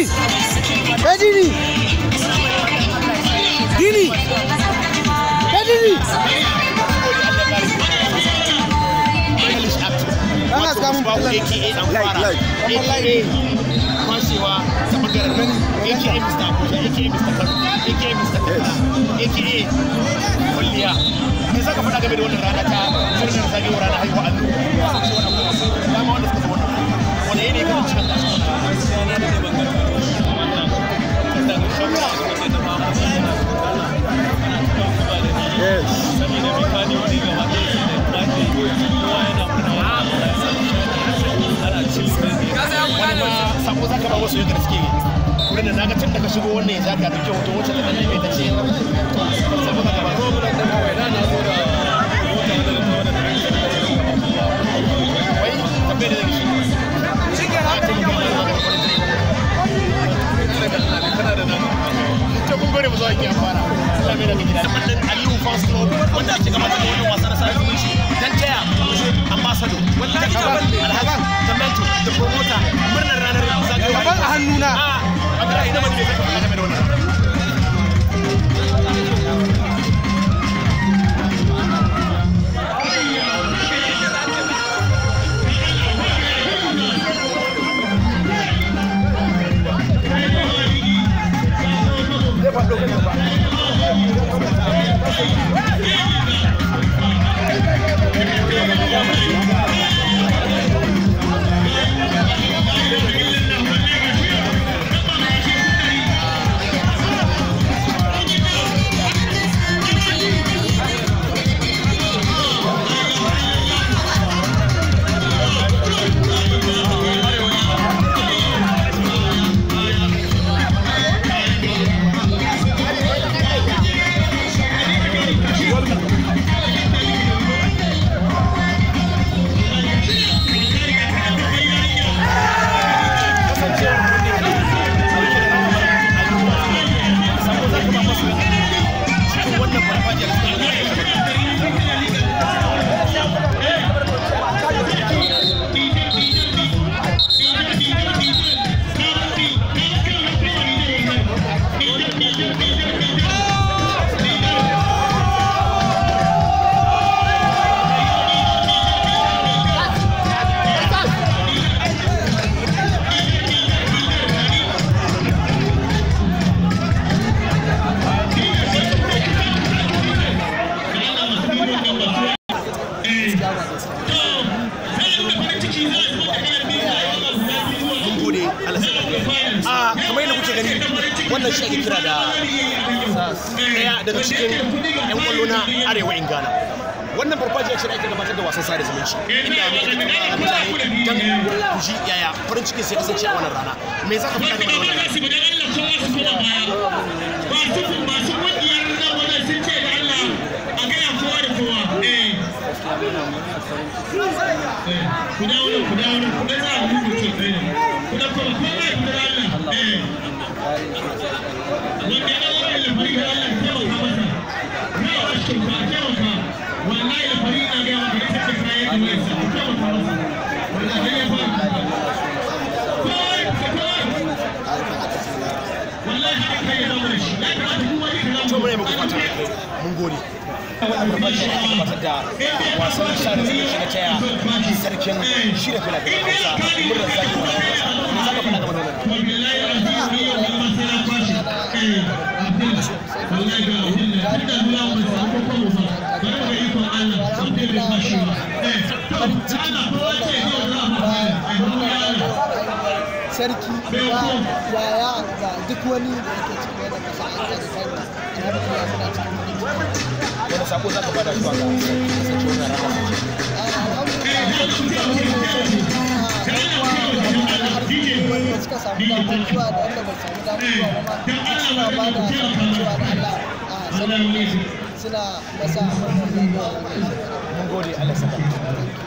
Dini. Ana samu AKA dan fara AKA kwashewa ta bangaren AKA Mr. Abuja AKA Mr. Kano AKA Mr. Kano AKA Walliya me zaka faɗa game da wannan rana ta murnar zagayowar ranar haihuwa allo dama wanda suka zo wannan wanda yake kan cikin yes sako zaka ba wasu yadda suke wurin da naga tun daga shigo wannan ya zaka dauke hoto wacce da kalle ta ce sako zaka ba ko bulan da kawai na zo da wai tabbai da shi cike na ta yi kana da nan to kun gore mu zo ki fara Allah mai da gida wannan Aliyu Fast Club wanda ake gaba da wannan wasa na sai mun shi dan taya ambassador wallahi alhaji tambato da promoter murnar ranar zagayowa gaban a hannuna wallahi ina mun da zaka game da wannan kamar yadda kuke gani wannan shi ake kira da daya daga cikin yan kwallo na arewa in Ghana. Wannan farfajiyar shi ake gabatar da wasan sada zumunci inda muke da mutane dan kuji yaya farin cikin sai kasance a wannan rana. Me za ka faɗa game da wannan rana? Masu kungiyar nan wannan sun ce da Allah a gaya kowa da kowa. Ku dawo ku da za a rubuce kai ne. Ku da kowa ku da Allah. Wanda ya wani lafari da Allah ya taimaka masa. Na a cikin ba taimaka. Wallahi lafari na ga wanda ya tafi kayan da mai sa taimaka masa. Wallahi ya fara. Wallahi haka kai ya zama da shi. Ya kamata kuma ni kana to mune muku fata mun gode. Da wasan sada zumunci na taya sarkin shirya fina-finan Hausa murnar zaki wani wasa. Me za ka faɗa game da wannan? sarki yaya ga duk wani da yake cikin wani kasa an da kai jihar Kano muna cikin wani sako za ka bada zuwa ga kasance wannan rana suka samu damar zuwa da wanda bai samu damar zuwa ba suna ba da cewa da Allah a sanar suna masa mun gode Allah saka